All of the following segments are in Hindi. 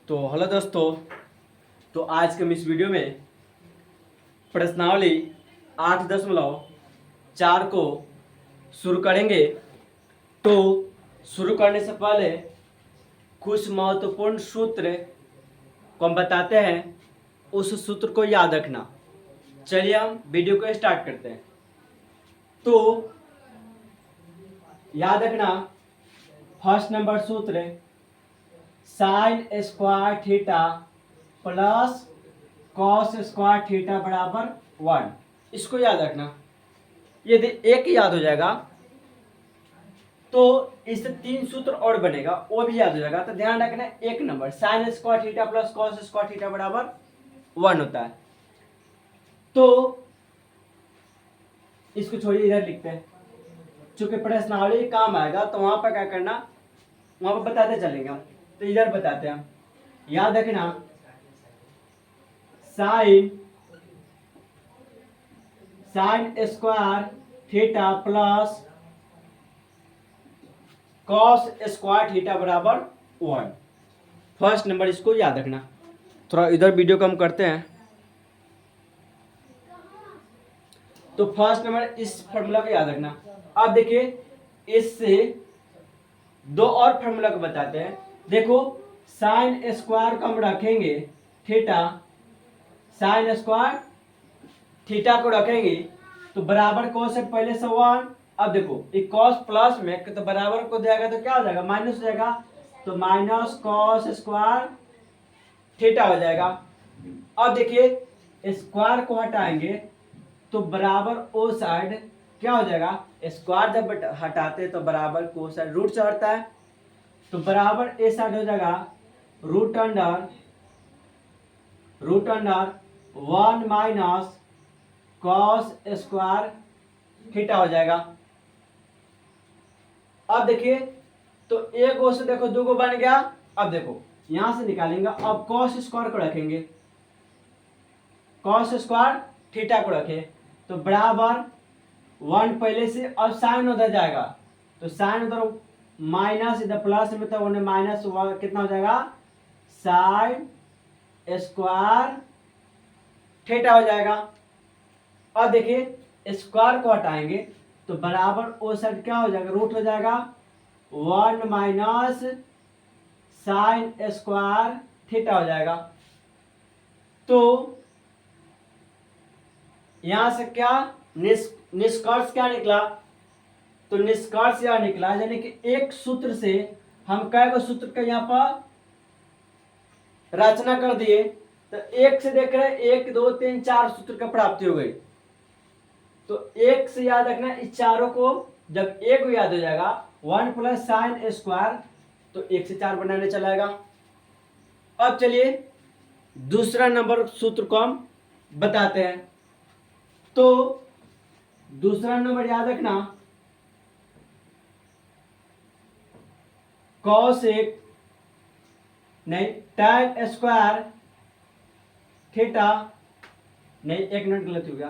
तो हेलो दोस्तों। तो आज के हम इस वीडियो में प्रश्नावली 8.4 को शुरू करेंगे। तो शुरू करने से पहले कुछ महत्वपूर्ण सूत्र को हम बताते हैं, उस सूत्र को याद रखना। चलिए हम वीडियो को स्टार्ट करते हैं। तो याद रखना, फर्स्ट नंबर सूत्र sine square theta plus cos square theta बराबर 1। इसको याद रखना। यदि एक याद हो जाएगा तो इससे 3 सूत्र और बनेगा, वो भी याद हो जाएगा। तो ध्यान रखना, एक number sine square theta plus cos square theta बराबर 1 होता है। तो इसको छोड़िए, इधर लिखते हैं। चूंकि प्रश्नावली काम आएगा तो वहां पर क्या करना, वहां पर बताते चलेंगे हम। तो इधर बताते हैं। याद रखना, sine square theta plus cos square theta बराबर 1। फर्स्ट नंबर इसको याद रखना। थोड़ा इधर वीडियो कम करते हैं। तो फर्स्ट नंबर इस फॉर्मूला को याद रखना। अब देखिए, इससे दो और फॉर्मूला को बताते हैं। देखो, साइन स्क्वायर को हम रखेंगे थीटा, साइन स्क्वायर थीटा को रखेंगे तो बराबर कॉस से पहले से 1। अब देखो, एक कॉस प्लस में तो बराबर को जाएगा तो क्या हो जाएगा, माइनस हो जाएगा। तो माइनस कॉस स्क्वायर थीटा हो जाएगा। अब देखिए, स्क्वायर को हटाएंगे तो बराबर ओ साइड क्या हो जाएगा, स्क्वायर जब हटाते तो बराबर को साइड रूट से हटता है। तो बराबर ए साइड हो जाएगा root under 1 minus cos square theta हो जाएगा। अब देखिए, तो एक गो से देखो 2 गो बन गया। अब देखो यहां से निकालेंगे। अब कॉस स्क्वायर को रखेंगे, कॉस स्क्वायर थीटा को रखे तो बराबर 1 पहले से। अब साइन उधर जाएगा तो साइन उधर माइनस, इधर प्लस में तो उन्हें माइनस कितना हो जाएगा, साइन स्क्वायर थीटा हो जाएगा। अब देखिए, स्क्वायर को हटाएंगे तो बराबर ओ साइड क्या हो जाएगा, रूट हो जाएगा 1 माइनस साइन स्क्वायर थीटा हो जाएगा। तो यहां से क्या निष्कर्ष क्या निकला, तो निष्कर्ष यह निकला, यानी कि एक सूत्र से हम कई गो सूत्र का यहाँ पर रचना कर दिए। तो एक से देख रहे 1 2 3 4 सूत्र का प्राप्ति हो गई। तो एक से याद रखना, इस चारों को जब एक को याद हो जाएगा 1 प्लस साइन स्क्वायर, तो 1 से 4 बनाने चलाएगा। अब चलिए दूसरा नंबर सूत्र को हम बताते हैं। तो दूसरा नंबर याद रखना, कॉसेक नहीं tan स्क्वायर थीटा नहीं, एक मिनट गलत हो गया,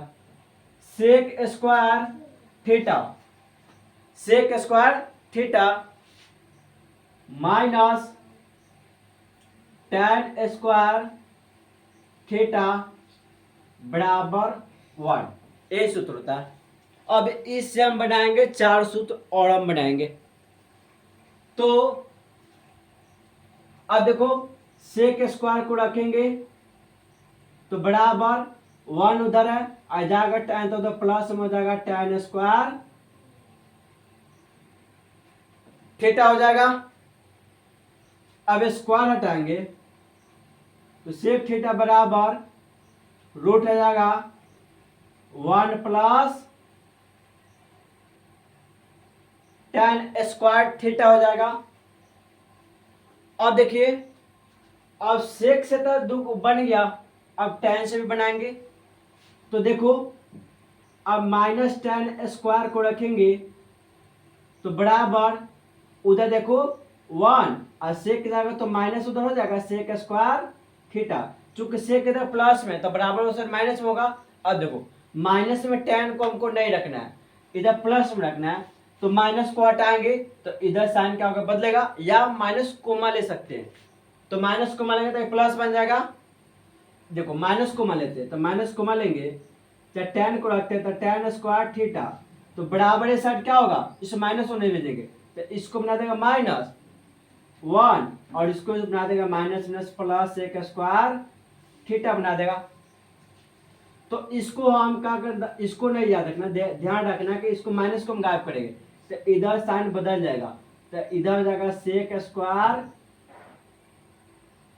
sec square theta, sec square theta minus tan square theta बराबर 1। ये सूत्र होता है। अब इससे हम बनाएंगे 4 सूत्र और हम बनाएंगे। तो अब देखो, सेक स्क्वायर को रखेंगे तो बराबर 1 उधर है, आ जाएगा tan, तो उधर प्लस में हो जाएगा tan स्क्वायर थीटा हो जाएगा। अब स्क्वायर हटाएंगे तो सेक थीटा बराबर रूट हो जाएगा 1 प्लस tan स्क्वायर थीटा हो जाएगा। अब देखिए, अब सेक से तो 2 बन गया, अब tan से भी बनाएंगे। तो देखो, अब माइनस tan स्क्वायर को रखेंगे तो बराबर उधर देखो 1 और सेक जाएगा तो माइनस उधर हो जाएगा सेक स्क्वायर थीटा। चूंकि सेक इधर प्लस में तो बराबर उधर माइनस में होगा। अब देखो, माइनस में tan को हमको नहीं रखना है, इधर प्लस में रखना है। तो माइनस को हटाएंगे तो इधर साइन क्या होगा, बदलेगा, या माइनस कोमा ले सकते हैं। तो माइनस को मान लेंगे तो प्लस बन जाएगा। देखो माइनस को मान लेते हैं तो माइनस को मान लेंगे, चाहे टेन को रखते हैं तो टेन स्क्वायर थीटा, तो बराबर साइड क्या होगा, इस माइनस को नहीं भेजेंगे तो इसको बना देगा -1 और इसको बना देगा माइनस प्लस एक स्क्वायर थीटा बना देगा। तो इसको हम क्या कर, इसको नहीं याद रखना, ध्यान रखना कि इसको माइनस को हम गायब करेंगे तो इधर साइन बदल जाएगा, तो इधर जाएगा सेक स्क्वायर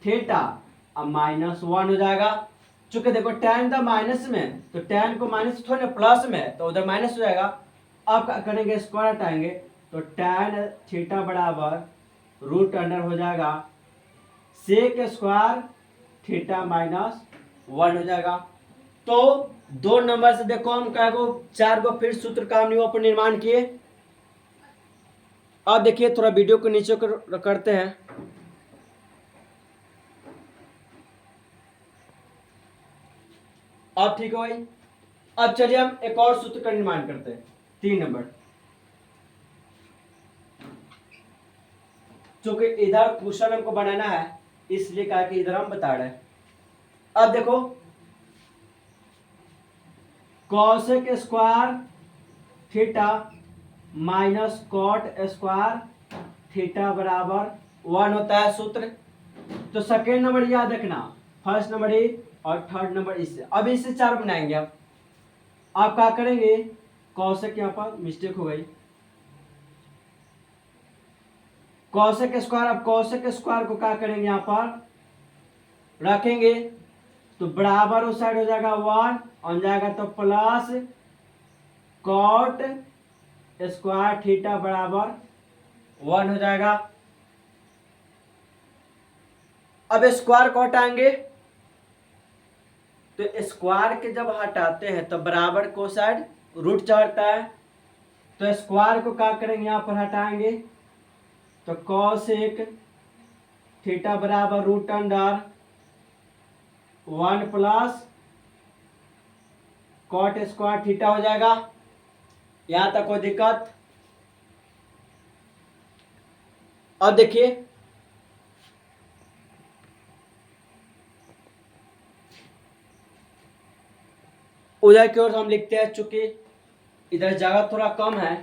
थीटा अब -1 हो जाएगा। चूंकि देखो tan था माइनस में तो tan को माइनस थोड़े प्लस में, तो उधर माइनस हो जाएगा। अब क्या करेंगे, स्क्वायर हटाएंगे तो tan थीटा बराबर रूट अंडर हो जाएगा सेक स्क्वायर थीटा -1 हो जाएगा। तो 2 नंबर से देखो हम क्या को 4 को फिर सूत्र का हम पर निर्माण किए। अब देखिए थोड़ा वीडियो को नीचे करते हैं। अब ठीक है भाई, अब चलिए हम एक और सूत्र का निर्माण करते हैं 3 नंबर। चूंकि इधर क्वेश्चन हमको बनाना है इसलिए कहा कि इधर हम बता रहे हैं। अब देखो cosec square theta minus cot square theta बराबर 1 होता है सूत्र। तो सेकेंड नंबर याद रखना, फर्स्ट नंबर ए और थर्ड नंबर इससे। अब इससे 4 बनाएंगे। अब आप क्या करेंगे, कॉसेक, यहाँ पर मिस्टेक हो गई, कॉसेक स्क्वायर, अब कॉसेक स्क्वायर को क्या करेंगे, यहाँ पर रखेंगे तो बराबर उस साइड हो जाएगा 1 और जाएगा तो प्लस कॉट स्क्वायर थीटा बराबर 1 हो जाएगा। अब स्क्वायर को हटाएंगे तो स्क्वायर के जब हटाते हैं तो बराबर को साइड रूट चढ़ता है, तो स्क्वायर को क्या करेंगे, यहाँ पर हटाएंगे तो कॉसेक थीटा बराबर root under 1 plus cot square theta हो जाएगा। यहां तक कोई दिक्कत? अब देखिए उधर की ओर हम लिखते हैं, चूंकि इधर जगह थोड़ा कम है,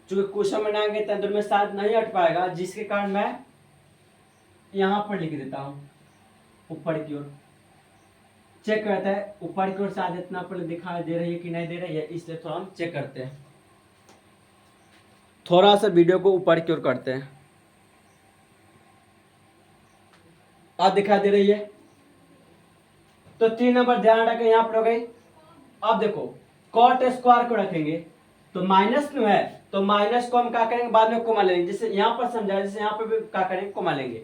चूंकि क्वेश्चन बनाएंगे तो अंदर में शायद नहीं हट पाएगा, जिसके कारण मैं यहां पर लिख देता हूं ऊपर की ओर। चेक करते हैं ऊपर की ओर शायद इतना पर दिखाई दे रही है कि नहीं दे रही है, इसलिए थोड़ा हम चेक करते हैं। थोड़ा सा वीडियो को ऊपर की ओर करते हैं। आप दिखाई दे रही है तो 3 नंबर ध्यान रखें, यहां पर हो गई। अब देखो कॉट स्क्वायर को रखेंगे तो माइनस में है तो माइनस को हम क्या करेंगे, बाद में कोमा लेंगे, जैसे यहां पर समझा, जैसे यहां पर भी क्या करेंगे, कोमा लेंगे।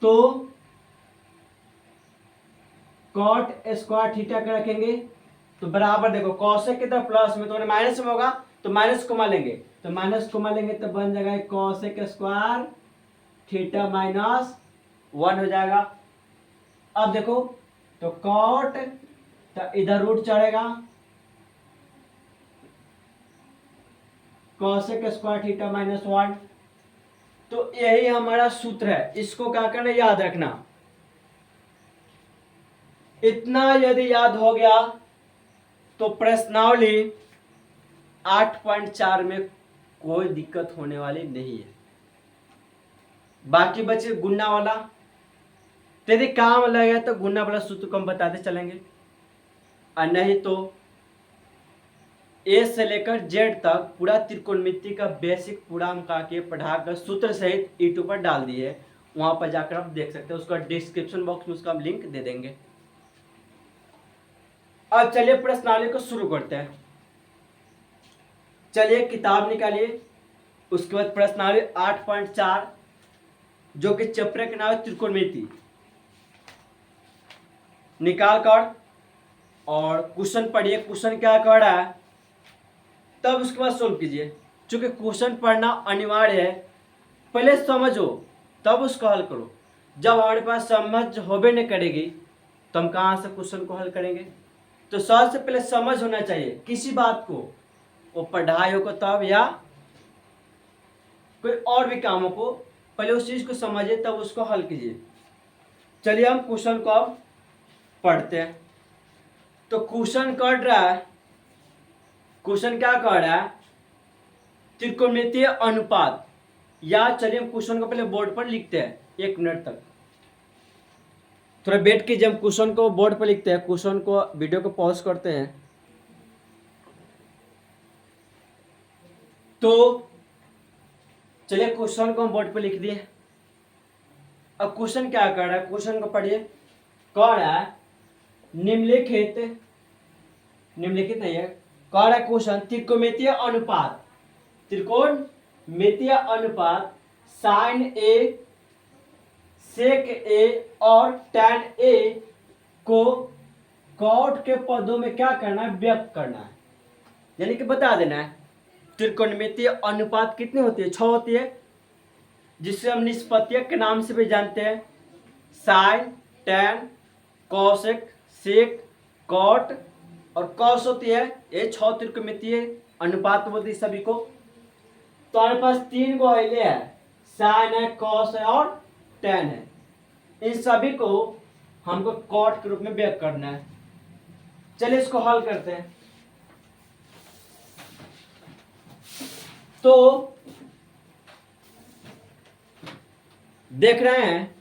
तो कॉट स्क्वायर थीटा के रखेंगे तो बराबर देखो कॉसेक की तरफ प्लस में तो माइनस में होगा तो माइनस कोमा लेंगे, तो माइनस कोमा लेंगे तो बन जाएगा कॉसेक स्क्वायर थीटा -1 हो जाएगा। अब देखो तो कॉट तो इधर रूट चढ़ेगा, कॉसेक स्क्वायर थीटा -1। तो यही हमारा सूत्र है, इसको क्या करना याद रखना। इतना यदि याद हो गया तो प्रश्नावली 8.4 में कोई दिक्कत होने वाली नहीं है। बाकी बचे गुना वाला, तो यदि काम लगे तो गुना वाला सूत्र को हम बताते चलेंगे, और नहीं तो ए से लेकर जेड तक पूरा त्रिकोणमिति का बेसिक पूरा हम के पढ़ाकर सूत्र सहित यूट्यूब पर डाल दिए, वहां पर जाकर आप देख सकते हैं, उसका डिस्क्रिप्शन बॉक्स में उसका हम लिंक दे देंगे। अब चलिए प्रश्नावली को शुरू करते हैं। चलिए किताब निकालिए, उसके बाद प्रश्नावली 8.4 जो कि चैप्टर के नाम है त्रिकोणमिति, निकाल कर और क्वेश्चन पढ़िए, क्वेश्चन क्या कर रहा है, तब उसके बाद सोल्व कीजिए। चूंकि क्वेश्चन पढ़ना अनिवार्य है, पहले समझो तब उसको हल करो। जब हमारे पास समझ होबे नहीं करेगी तो हम कहाँ से क्वेश्चन को हल करेंगे। तो सबसे पहले समझ होना चाहिए किसी बात को, वो पढ़ाई हो को तब या कोई और भी कामों को पहले उस चीज को समझिए तब उसको हल कीजिए। चलिए हम क्वेश्चन को अब पढ़ते हैं। तो क्वेश्चन कर रहा है, क्वेश्चन क्या कर रहा है, त्रिकोणमितीय अनुपात। या चलिए हम क्वेश्चन को पहले बोर्ड पर लिखते हैं 1 मिनट तक। थोड़ा वेट कीजिए, हम क्वेश्चन को बोर्ड पर लिखते हैं। क्वेश्चन को, वीडियो को पॉज करते हैं। तो चलिए क्वेश्चन को हम बोर्ड पर लिख दिए। अब क्वेश्चन क्या कर रहा है, क्वेश्चन को पढ़िए। कह रहा है निम्नलिखित, निम्नलिखित नहीं है, कह रहा है क्वेश्चन त्रिकोणमितीय अनुपात, त्रिकोणमितीय अनुपात साइन ए, सेक ए और टैन ए को कॉट के पदों में क्या करना है, व्यक्त करना है। यानी कि बता देना है त्रिकोणमितीय अनुपात कितनी होती है, 6 होती है, जिसे हम निष्पत्तिक के नाम से भी जानते हैं। साइन, टैन, कॉसेक, सेक, कॉट और कॉस होती है। ये 6 त्रिकोणमितीय अनुपात बोलते हैं सभी को। तो हमारे पास 3 गो अइले है, साइन है, कॉस है और टैन है। इन सभी को हमको कॉट के रूप में व्यक्त करना है। चलिए इसको हल करते हैं। तो देख रहे हैं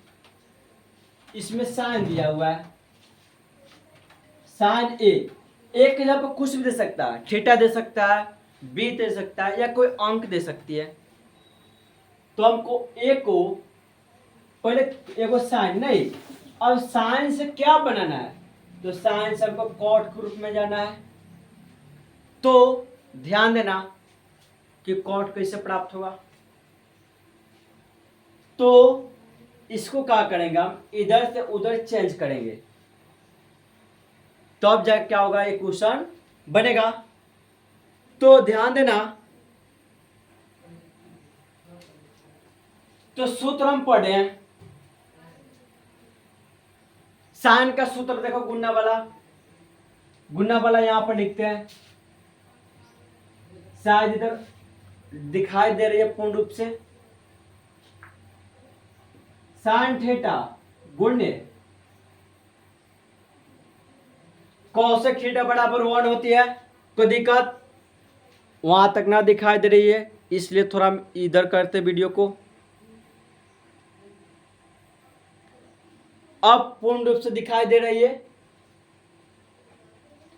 इसमें साइन दिया हुआ है, साइन ए। एक जगह पर कुछ भी दे सकता है, थीटा दे सकता है, बी दे सकता है, या कोई अंक दे सकती है। तो हमको ए को पहले एगो साइन नहीं, अब साइन से क्या बनाना है, तो साइन से हमको कॉट के रूप में जाना है। तो ध्यान देना कि कॉट कैसे प्राप्त होगा। तो इसको क्या करेंगे, हम इधर से उधर चेंज करेंगे, तो अब जाके क्या होगा, ये क्वेश्चन बनेगा। तो ध्यान देना, तो सूत्र हम पढ़े हैं। साइन का सूत्र देखो, गुना वाला, गुना वाला यहां पर लिखते हैं। शायद इधर दिखाई दे रही है पूर्ण रूप से। साइन थीटा गुण्य कौशिक थीटा बराबर 1 होती है। कोई दिक्कत वहां तक ना दिखाई दे रही है, इसलिए थोड़ा इधर करते वीडियो को। अब पूर्ण रूप से दिखाई दे रही है।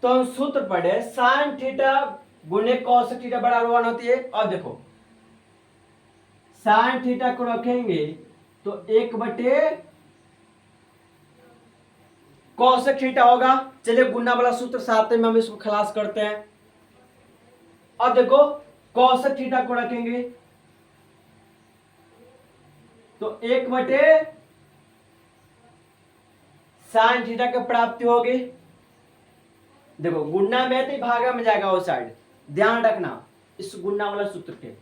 तो हम सूत्र पढ़े, साइन थीटा गुणे कौशिक थीटा बराबर 1 होती है। अब देखो साइन थीटा को रखेंगे तो 1/, कौशिक थीटा होगा। चलिए गुना वाला सूत्र साथ में हम इसको खलास करते हैं। अब देखो कौशिक थीटा को रखेंगे तो 1/, साइन थीटा की प्राप्ति होगी। देखो गुना में तो भागा में जाएगा वो साइड, ध्यान रखना इस गुना वाला सूत्र के।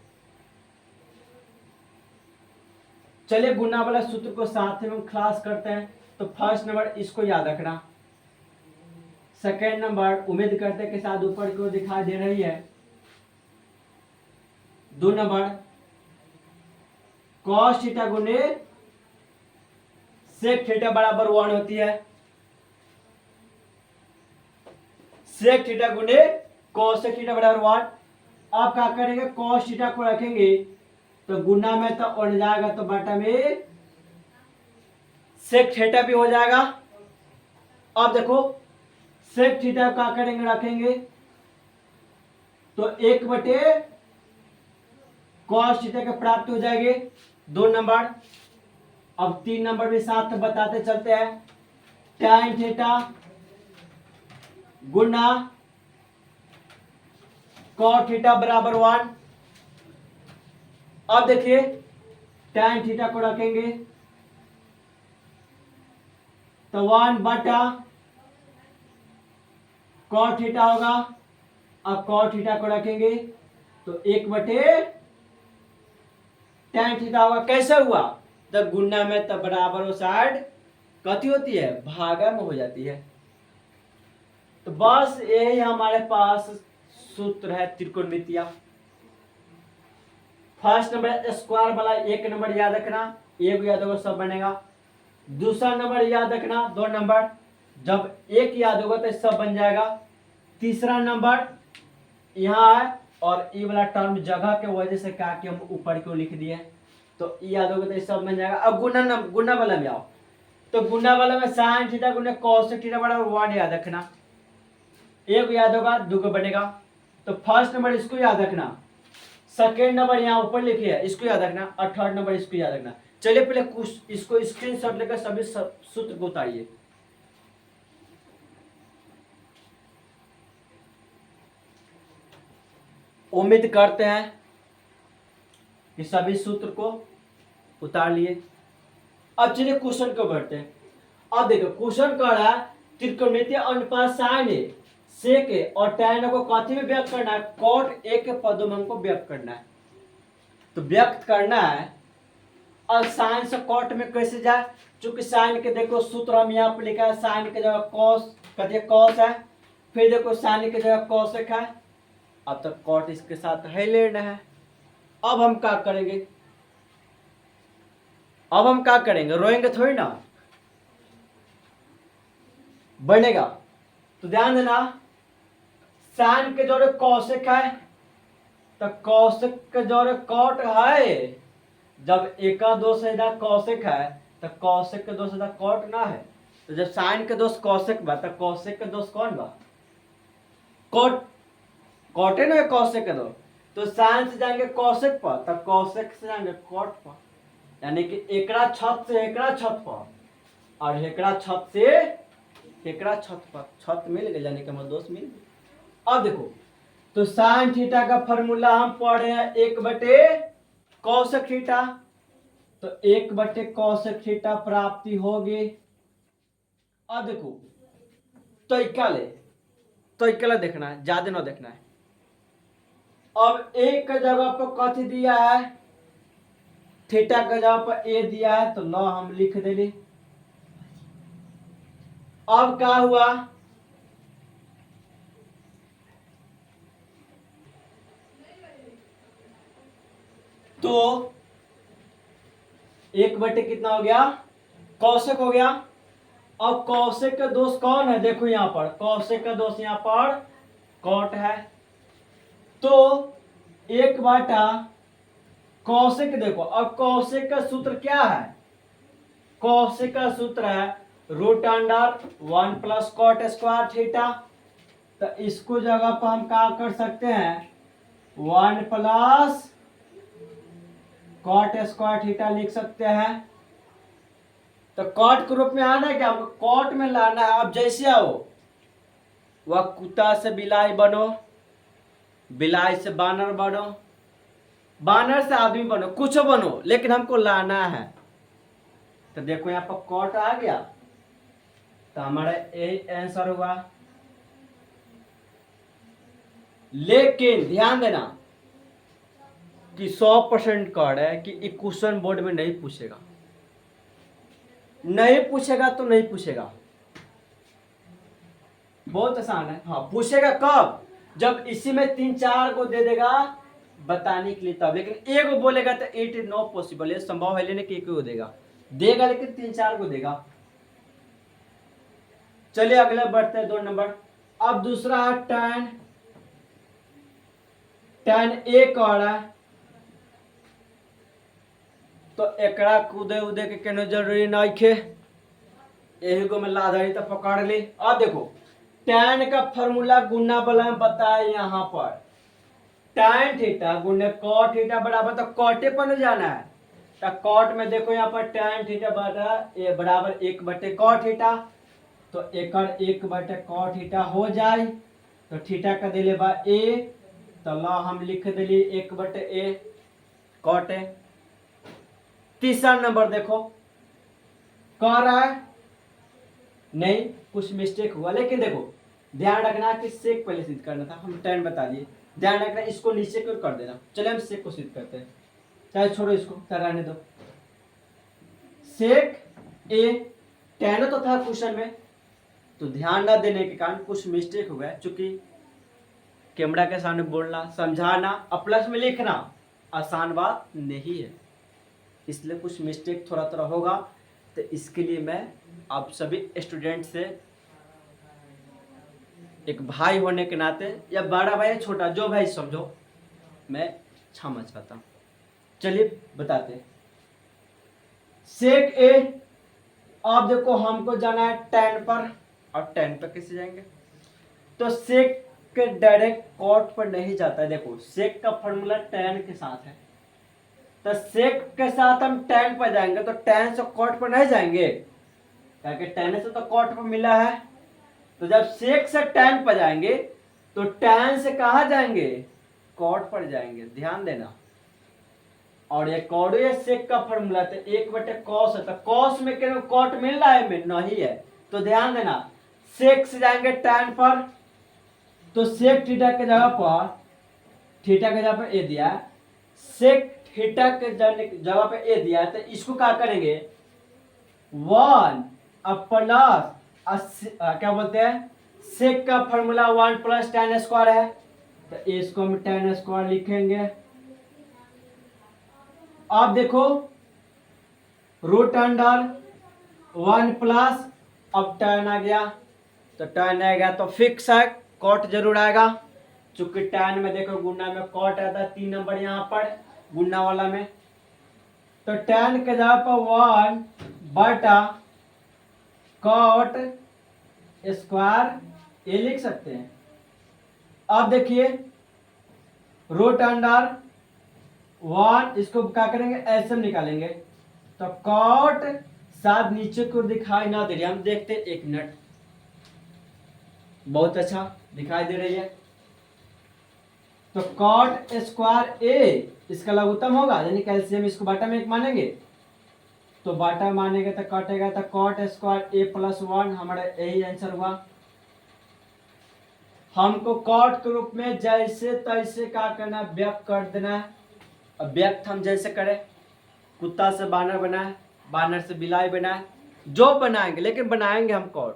चलिए गुना वाला सूत्र को साथ में हम क्लास करते हैं। तो फर्स्ट नंबर इसको याद रखना। सेकेंड नंबर उम्मीद करते के साथ ऊपर की ओर दिखाई दे रही है। 2 नंबर कॉस थीटा गुने सेक थीटा बराबर 1 होती है। सेक थीटा गुने कॉस थीटा बराबर 1। आप क्या करेंगे, कॉस थीटा को रखेंगे तो गुना में तो उड़ जाएगा, तो बटा में सेक थीटा भी हो जाएगा। अब देखो सेक थीटा क्या करेंगे, रखेंगे तो 1/, कॉस थीटा के प्राप्त हो जाएंगे 2 नंबर। अब 3 नंबर भी साथ बताते चलते हैं। टैन थीटा गुना कॉट थीटा बराबर 1। अब देखिए टैन थीटा को रखेंगे तो 1/, कॉट थीटा होगा। अब कॉट थीटा को रखेंगे तो 1/, टैन थीटा होगा। कैसे हुआ, तब गुना में तब बराबर वो साइड कथी होती है, भागा में हो जाती है। तो बस यही हमारे पास सूत्र है त्रिकोणमितीय। फर्स्ट नंबर स्क्वायर वाला एक नंबर याद रखना, एक याद होगा सब बनेगा। दूसरा नंबर याद रखना 2 नंबर, जब एक याद होगा तो सब बन जाएगा। तीसरा नंबर यहाँ है और ये वाला टर्म जगह के वजह से क्या कि हम ऊपर क्यों लिख दिए, तो ये याद होगा तो सब बन जाएगा। अब गुना वाला में आओ, तो गुना वाला में साइन थीटा गुना कॉस थीटा बराबर 1 याद रखना, एक याद होगा 2 बनेगा। तो फर्स्ट नंबर इसको याद रखना, सेकेंड नंबर यहाँ ऊपर लिखे है इसको याद रखना, और थर्ड नंबर इसको याद रखना। चलिए पहले कुछ इसको स्क्रीनशॉट लेकर सभी सूत्र को उतारिए। उम्मीद करते हैं कि सभी सूत्र को उतार लिए। अब चलिए क्वेश्चन को बढ़ते हैं। अब देखो क्वेश्चन कह रहा है त्रिकोणमितीय अनुपात साइन ए सेक ए और tan को कथी में व्यक्त करना है, cot ए के पदों में हमको व्यक्त करना है। तो व्यक्त करना है और साइन से cot में कैसे जाए, चूंकि साइन के देखो सूत्र हम यहाँ पर लिखा है, साइन के जगह cos कथिए cos है, फिर देखो साइन के जगह cosec है, अब तक cot इसके साथ है लेना है। अब हम क्या करेंगे, अब हम क्या करेंगे, रोएंगे थोड़ी ना, बनेगा। तो ध्यान देना साइन के जोड़े कौशिक है तो कौशिक के जोड़े कॉट है, जब एका दो से कौशिक है तो कौशिक के दो से कॉट ना है। तो जब साइन के दोष कौशिक बा तो कौशिक के दोष कौन बा, कॉट, कॉटे ना कौशिक के दो। तो साइन से जाएंगे कौशिक पर तो कौशिक से जाएंगे कॉट पर, यानी कि एकरा छत से एकरा छत पर और एकरा छत से एकरा छत पर, छत मिल गए यानी कि हमारा दोस्त मिल गए। अब देखो तो साइन थीटा का फॉर्मूला हम पढ़े हैं 1/cos थीटा, तो 1/cos थीटा प्राप्ति होगी। अब देखो तो इक्कला देखना है, ज्यादा ना देखना है। अब एक जगह पर कथी दिया है, थीटा के जगह पर ए दिया है, तो लो हम लिख देली। अब क्या हुआ, तो 1/, कितना हो गया, कौशिक हो गया। अब कौशिक का दोष कौन है, देखो यहां पर कौशिक का दोष यहाँ पर कॉट है, तो 1/कौशिक। देखो अब कौशिक का सूत्र क्या है, कौशिक का सूत्र है √1 + cot² थीटा। तो इसको जगह पर हम क्या कर सकते हैं, 1 + cot² थीटा लिख सकते हैं। तो कॉट के रूप में आना है क्या, हमको कॉट में लाना है। अब जैसे आओ वह कुत्ता से बिलाई बनो, बिलाई से बानर बनो, बानर से आदमी बनो, कुछ बनो, लेकिन हमको लाना है। तो देखो यहाँ पर कॉट आ गया, तो हमारा यही आंसर हुआ। लेकिन ध्यान देना कि 100% कह रहा है कि क्वेश्चन बोर्ड में नहीं पूछेगा, नहीं पूछेगा तो नहीं पूछेगा, बहुत आसान है। हाँ पूछेगा कब, जब इसी में 3-4 को दे देगा बताने के लिए तब, लेकिन एक को बोलेगा तो इट इज नॉट पॉसिबल, ये संभव है लेने कि एक को देगा, लेकिन 3-4 को देगा। चलिए अगले बढ़ते हैं 2 नंबर। अब दूसरा है tan a कह रहा है, तो एकरा कूदे उदे के केनो जरूरी नहीं खे, यही को मैं लाधारी तो पकड़ ली। अब देखो tan का फॉर्मूला गुना वाला में बताया यहाँ पर, tan थीटा गुने cot थीटा बराबर, तो कॉटे पर जाना है, तो कॉट में देखो यहाँ पर tan थीटा बराबर 1/cot थीटा, तो एकर 1/cot थीटा हो जाए, तो थीटा का दिले बा a, तो ला हम लिख दिली 1/a cot है। तीसरा नंबर देखो कह रहा है, नहीं कुछ मिस्टेक हुआ, लेकिन देखो ध्यान रखना कि सेक पहले सिद्ध करना था, हम tan बता दिए, ध्यान रखना इसको नीचे क्यों कर देना। चले हम सेक को सिद्ध करते हैं, चाहे छोड़ो इसको, रहने दो। सेक ए tan तो था क्वेश्चन में, तो ध्यान ना देने के कारण कुछ मिस्टेक हो गया, चूंकि कैमरा के सामने बोलना, समझाना और प्लस में लिखना आसान बात नहीं है, इसलिए कुछ मिस्टेक थोड़ा थोड़ा होगा। तो इसके लिए मैं आप सभी स्टूडेंट से एक भाई होने के नाते, या बड़ा भाई या छोटा जो भाई समझो, मैं क्षमा चाहता हूँ। चलिए बताते हैं। सेक ए, अब देखो हमको जाना है tan पर, और tan पर कैसे जाएंगे? तो सेक के डायरेक्ट कॉट पर नहीं जाता है। देखो सेक का फॉर्मूला tan के साथ है, तो सेक के साथ हम tan पर जाएंगे, तो tan से कॉट पर नहीं जाएंगे, क्योंकि tan से तो कॉट पर मिला है। तो जब सेक से tan पर जाएंगे तो tan से कहाँ जाएंगे? कॉट पर जाएंगे, ध्यान देना। और ये कॉड या सेक का फॉर्मूला तो 1/cos है, तो cos में क्या कॉट मिल रहा है? में नहीं है, तो ध्यान देना। सेक से जाएंगे tan पर, तो सेक थीटा के जगह पर, थीटा के जगह पर ए दिया है, सेक थीटा के जगह पर ए दिया है, तो इसको क्या करेंगे? 1 अब प्लस क्या बोलते हैं, सेक का फॉर्मूला 1 + tan स्क्वायर है, तो इसको हम tan स्क्वायर लिखेंगे। अब देखो रूट अंडर 1 प्लस, अब tan आ गया, तो tan आएगा तो फिक्स है, कॉट जरूर आएगा, चूंकि tan में देखो गुना में कॉट आता है 3 नंबर यहाँ पर गुना वाला में, तो tan के जगह पर 1/cot स्क्वायर ये लिख सकते हैं। अब देखिए रूट अंडर 1, इसको क्या करेंगे? ऐसे निकालेंगे, तो कॉट साथ नीचे को दिखाई ना दे रही, हम देखते हैं 1 मिनट। बहुत अच्छा दिखाई दे रही है, तो कॉट स्क्वायर ए इसका लघुत्तम होगा, यानी कैल्शियम, इसको बाटा में 1 मानेंगे, तो बाटा मानेंगे तो कटेगा, तो कॉट स्क्वायर ए + 1 हमारा यही आंसर हुआ। हमको कॉट के रूप में जैसे तैसे क्या करना, व्यक्त कर देना है। अब व्यक्त हम जैसे करें, कुत्ता से बानर बनाए, बानर से बिलाई बनाए, जो बनाएंगे, लेकिन बनाएंगे हम कॉट।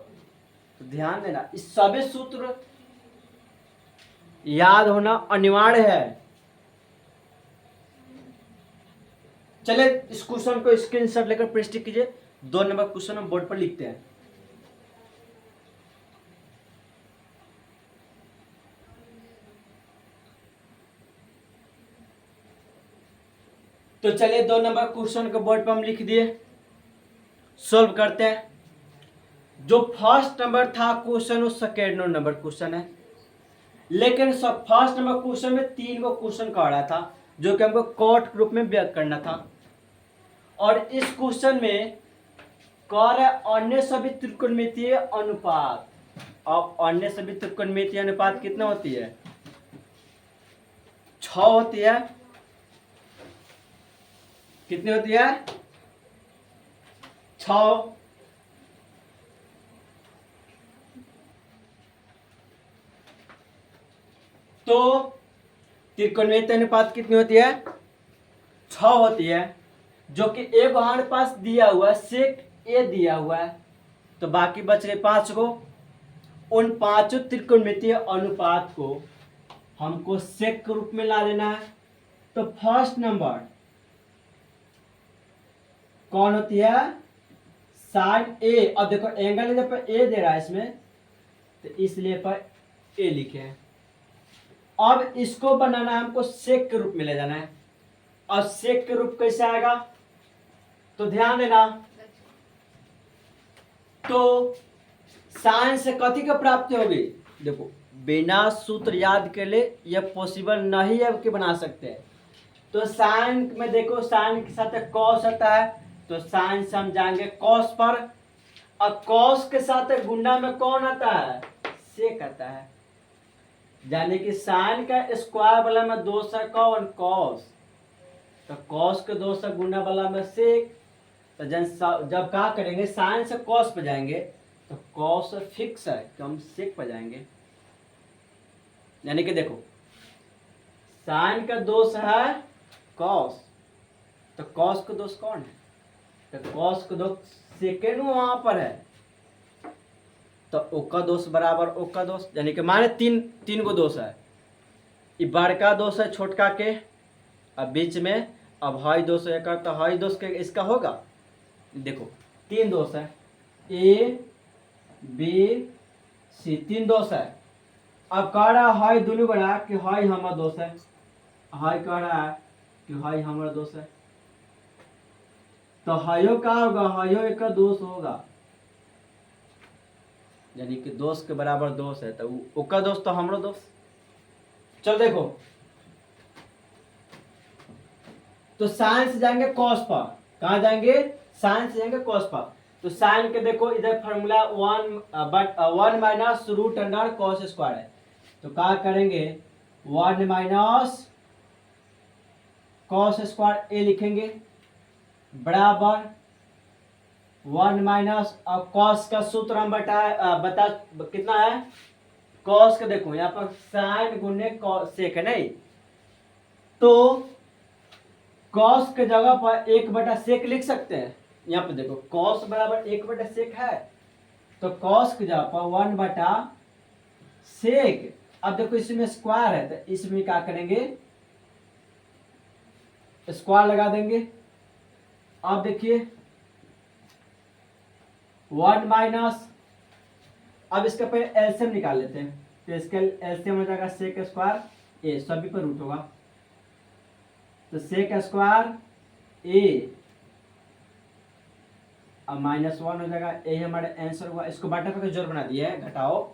तो ध्यान देना, इस सभी सूत्र याद होना अनिवार्य है। चले इस क्वेश्चन को स्क्रीनशॉट लेकर प्रस्तुत कीजिए। 2 नंबर क्वेश्चन हम बोर्ड पर लिखते हैं। तो चलिए 2 नंबर क्वेश्चन को बोर्ड पर हम लिख दिए, सॉल्व करते हैं। जो फर्स्ट नंबर था क्वेश्चन वो सेकेंड नंबर क्वेश्चन है, लेकिन सब फर्स्ट नंबर क्वेश्चन में 3 को क्वेश्चन का रहा था, जो कि हमको कॉट ग्रुप में व्यक्त करना था। और इस क्वेश्चन में कह रहा है अन्य सभी त्रिकोणमितीय अनुपात। अब अन्य सभी त्रिकोणमितीय अनुपात कितना होती है? 6 होती है। कितनी होती है? 6। तो त्रिकोणमितीय अनुपात कितनी होती है? 6 होती है, जो कि एक हमारे पास दिया हुआ है, सेक ए दिया हुआ है, तो बाकी बच गए 5 को। उन 5 त्रिकोणमितीय अनुपात को हमको सेक के रूप में ला लेना है। तो फर्स्ट नंबर कौन होती है? साइन ए। अब देखो एंगल जब ए दे रहा है इसमें, तो इसलिए पर ए लिखे हैं। अब इसको बनाना है हमको सेक के रूप में ले जाना है। अब सेक के रूप कैसे आएगा? तो ध्यान देना, तो साइन से कथी की प्राप्ति होगी? देखो बिना सूत्र याद के लिए यह पॉसिबल नहीं है कि बना सकते हैं। तो साइन में देखो साइन के साथ कॉस आता है, तो साइन से हम जाएंगे कॉस पर। अब कॉस के साथ गुणा में कौन आता है? सेक आता है, यानी कि साइन का स्क्वायर वाला में 2 से कौन? कॉस। तो कॉस के 2 से गुना वाला में सेक। तो जब क्या करेंगे, साइन से कॉस पे जाएंगे, तो कॉस फिक्स है तो हम सेक पे जाएंगे। यानी कि देखो साइन का दोष है कॉस, तो कॉस का दोष कौन है? तो कॉस का दोष सेकेंड वहां पर है, तो ओका दोष बराबर ओका दोष, यानी कि माने तीन को दोष है। ये बड़का दोष है छोटका के, अब बीच में अब हाई दोष होगा, तो हाई दोष के इसका होगा। देखो 3 दोष है, ए बी सी, 3 दोष है। अब कह रहा है हाई दोनों बड़ा कि हाई हमारा दोष है, हाई कह रहा है कि हाई हमारा दोष है, तो हाइयो का होगा, हाइयो एक का दोष होगा, यानी कि दोष के बराबर दोष है, तो उसका दोष तो हमारा दोष। चल देखो, तो साइन से जाएंगे कॉस पर, कहाँ जाएंगे, साइन से जाएंगे कॉस पर। तो साइन के देखो इधर formula 1 minus root under cos square है, तो क्या करेंगे 1 माइनस कॉस स्क्वायर ए लिखेंगे बराबर 1 माइनस, अब कॉस का सूत्र हम बता कितना है, कॉस का देखो यहाँ पर साइन गुने सेक है नहीं, तो कॉस के जगह पर 1/सेक लिख सकते हैं। यहाँ पर देखो कॉस बराबर 1/सेक है, तो कॉस के जगह पर 1/सेक। अब देखो इसमें स्क्वायर है, तो इसमें क्या करेंगे स्क्वायर लगा देंगे। अब देखिए 1 माइनस, अब इसके पे एलसीएम निकाल लेते हैं, तो इसका एलसीएम हो जाएगा सेक स्क्वायर ए, सभी पर रूट होगा, तो सेक स्क्वायर ए अब -1 हो जाएगा, ए हमारा आंसर हुआ। इसको बटा पे जोर बना दिया है, घटाओ,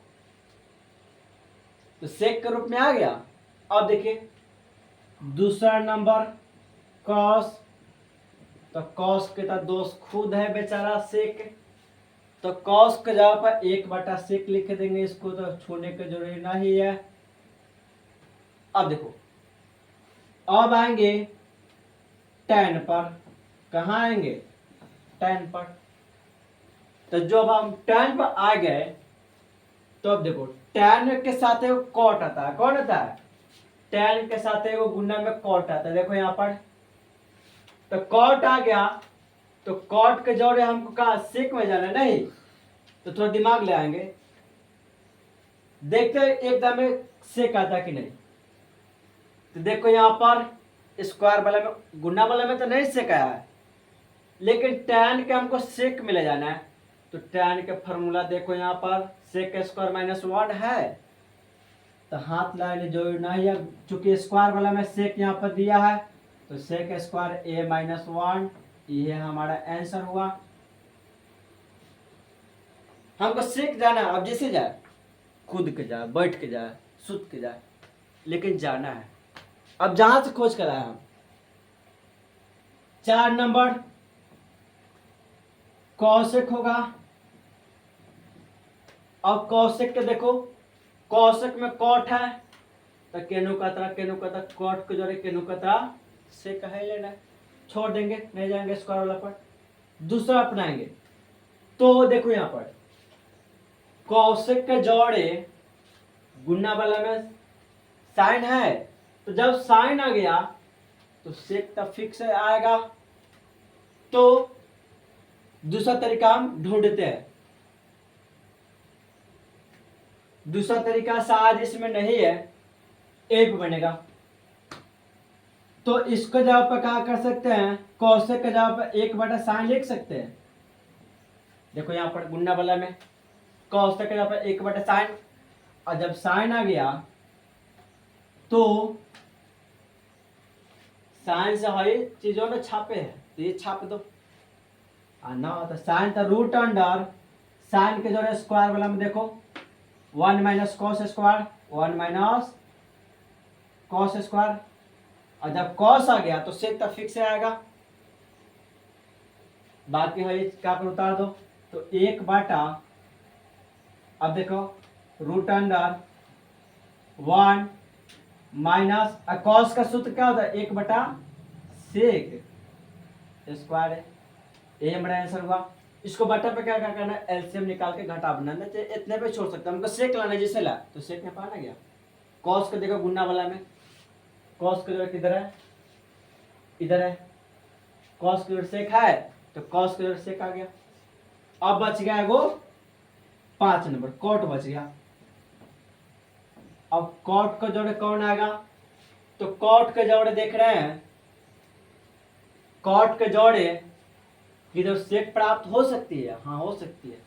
तो सेक के रूप में आ गया। अब देखिए दूसरा नंबर कॉस, तो कॉस के तो दोष खुद है बेचारा सेक, तो कॉस के जगह पर 1/सेक लिख देंगे, इसको तो छोड़ने की जरूरी नहीं है। अब देखो अब आएंगे tan पर, कहाँ आएंगे tan पर, तो जब हम tan पर आ गए तो अब देखो tan के साथ एगो कॉट आता है, कौन आता है tan के साथ एगो गुना में कॉट आता है, देखो यहाँ पर, तो कॉट आ गया, तो कॉट के जोड़े हमको कहा सेक में जाना नहीं, तो थोड़ा दिमाग ले आएंगे, देखते हैं एकदम में सेक आता कि नहीं। तो देखो यहाँ पर स्क्वायर वाला में, गुना वाला में तो नहीं सेक आया है, लेकिन tan के हमको सेक में ले जाना है, तो tan के फॉर्मूला देखो यहाँ पर सेक स्क्वायर -1 है, तो हाथ लाने जो नहीं है, चूंकि स्क्वायर वाला में सेक यहाँ पर दिया है, तो सेक स्क्वायर ए -1, ये हमारा आंसर हुआ। हमको सेक जाना, अब जैसे जाए कूद के जाए, बैठ के जाए, सुत के जाए, लेकिन जाना है। अब जहां से खोज कर आए हम 4 नंबर कौशिक होगा। अब कौशिक के देखो, कौशिक में कॉट है, तो केनु कतरा कॉट के जोड़े केनु कतरा से कहे लेना, छोड़ देंगे, नहीं जाएंगे स्क्वायर वाला पर, दूसरा अपनाएंगे। तो देखो यहाँ पर कौशिक के जोड़े गुना वाला में साइन है, तो जब साइन आ गया तो सेक तब फिक्स आएगा। तो दूसरा तरीका हम ढूंढते हैं, दूसरा तरीका शायद इसमें नहीं है, एक बनेगा, तो इसको जगह पर क्या कर सकते हैं, कौशिक के जगह पर 1/साइन लिख सकते हैं। देखो यहाँ पर गुना वाला में कौशिक के जगह पर 1/साइन, और जब साइन आ गया तो साइन से हर चीजों में छापे है, तो ये छाप दो, ना तो साइन था रूट अंडर, साइन के जोड़े स्क्वायर वाला में देखो 1 minus cos square, 1 minus cos square, और जब कॉस आ गया तो सेक तक फिक्स आएगा, बाकी है क्या पर उतार दो, तो 1/, अब देखो रूट अंडर 1 माइनस, कॉस का सूत्र क्या होता है 1/सेक स्क्वायर है, ये हमारा आंसर हुआ। इसको बटा पे क्या करना है, एलसीएम निकाल के घटा बनाना चाहिए, इतने पे छोड़ सकते हैं, हमको सेक लाना जैसे ला, तो सेक में पाना गया। कॉस को देखो गुना वाला में, कॉस का जोड़ किधर है, इधर है, कॉस का जोड़ सेक है, तो कॉस का जोड़ सेक आ गया। अब बच गया वो 5 नंबर कॉट बच गया। अब कॉट का जोड़े कौन आएगा, तो कॉट का जोड़े देख रहे हैं कॉट के जोड़े कि जब सेक प्राप्त हो सकती है, हाँ हो सकती है।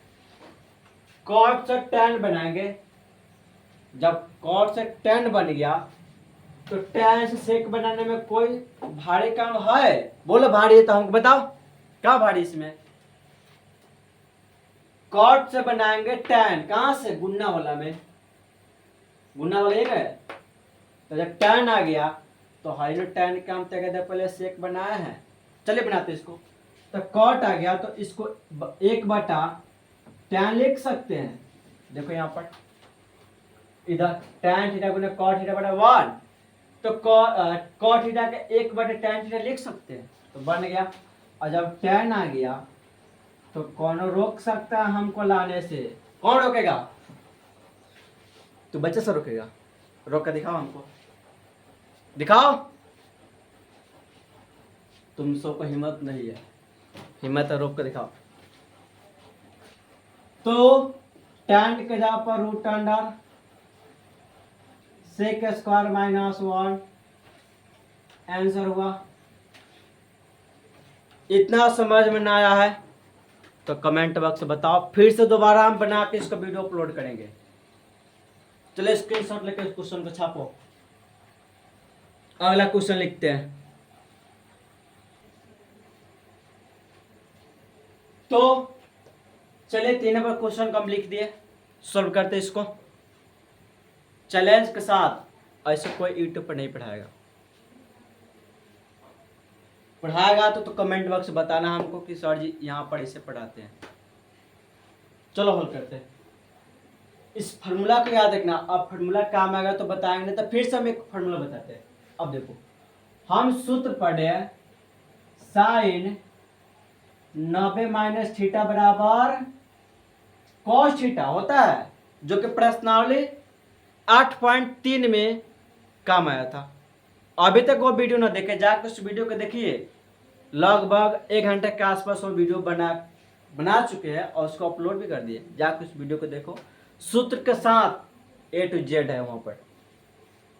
कॉट से tan बनाएंगे, जब कॉट से tan बन गया तो tan से सेक बनाने में कोई भारी काम है? बोलो भारी है तो हमको बताओ, क्या भारी इसमें? कॉट से बनाएंगे tan, कहां से? गुना वाला में, गुना वाला एक है। तो जब tan आ गया तो हाइलो tan का हम तक पहले सेक बनाया है, चलिए बनाते इसको। तो कॉट आ गया तो इसको 1/tan लिख सकते हैं। देखो यहाँ पर इधर tan थीटा गुना cot थीटा बटा 1, तो cot थीटा के 1/tan थीटा लिख सकते हैं, तो बन गया। और जब tan आ गया तो कौन रोक सकता है हमको लाने से? कौन रोकेगा? तो बच्चे से रोकेगा। रोक कर दिखाओ हमको, दिखाओ। तुम सबको हिम्मत नहीं है, हिम्मत है, रोक कर दिखाओ। तो tan के जगह पर root under sec square minus 1 answer हुआ। इतना समझ में ना आया है तो कमेंट बॉक्स बताओ, फिर से दोबारा हम बना के इसका वीडियो अपलोड करेंगे। चलिए स्क्रीनशॉट लेकर इस क्वेश्चन को छापो। अगला क्वेश्चन लिखते हैं। तो चलिए 3 नंबर क्वेश्चन को हम लिख दिए, सॉल्व करते इसको चैलेंज के साथ। ऐसे कोई यूट्यूब पर नहीं पढ़ाएगा, पढ़ाएगा तो कमेंट बॉक्स बताना हमको कि सर जी यहाँ पर इसे पढ़ाते हैं। चलो हल करते हैं। इस फार्मूला को याद रखना, अब फार्मूला काम आएगा तो बताएंगे, तो फिर से हम एक फार्मूला बताते हैं। अब देखो हम सूत्र पढ़े साइन 90 माइनस थीटा बराबर कॉस थीटा होता है, जो कि प्रश्नावली 8.3 में काम आया था। अभी तक वो वीडियो ना देखे, जाकर उस वीडियो को देखिए। लगभग 1 घंटे के आसपास वो वीडियो बना चुके हैं और उसको अपलोड भी कर दिए, जाकर उस वीडियो को देखो। सूत्र के साथ A to Z है वहां पर।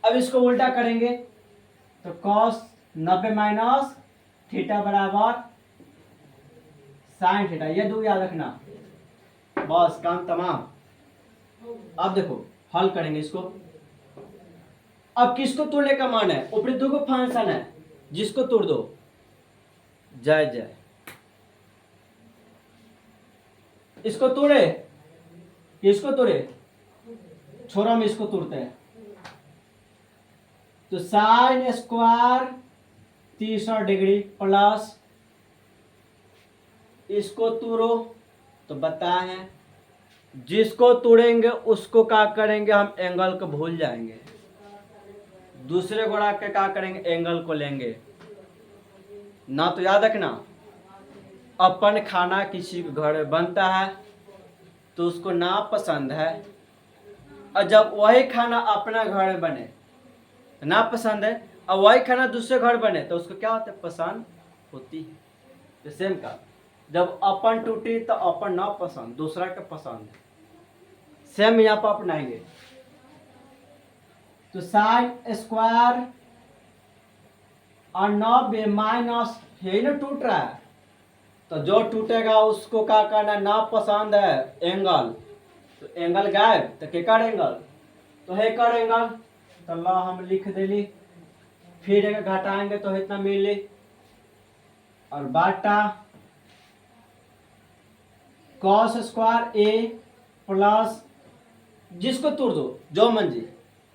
अब इसको उल्टा करेंगे तो cos 90 माइनस थीटा बराबर साइन थीटा, ये दो याद रखना, बस काम तमाम। अब देखो हल करेंगे इसको। अब किसको तोड़ने का मान है? ऊपरी दो को फंक्शन है, जिसको तोड़ दो जय जय। इसको तोड़े, किसको तोड़े? छोरा में इसको तोड़ते हैं। तो साइन स्क्वायर 30 डिग्री प्लस इसको तोड़ो तो बताए हैं, जिसको तोड़ेंगे उसको क्या करेंगे? हम एंगल को भूल जाएंगे, दूसरे गोड़ा के क्या करेंगे? एंगल को लेंगे ना। तो याद रखना, अपन खाना किसी के घर में बनता है तो उसको ना पसंद है, और जब वही खाना अपना घर में बने ना पसंद है, और वही खाना दूसरे घर बने तो उसको क्या होता है? पसंद होती है। तो सेम का, जब अपन टूटी तो अपन ना पसंद, दूसरा का पसंद, सेम यहाँ पर अपनाएंगे। तो साइन स्क्वायर और 90 माइनस है ना, टूट रहा है, तो जो टूटेगा उसको क्या करना? ना पसंद है एंगल, तो एंगल गायब, तो केकर एंगल? तो हेकर एंगल, तो ला हम लिख देली। फिर एक घटाएंगे तो इतना मिली, और बाटा कॉस स्क्वायर ए प्लस, जिसको तोड़ दो जो मंजी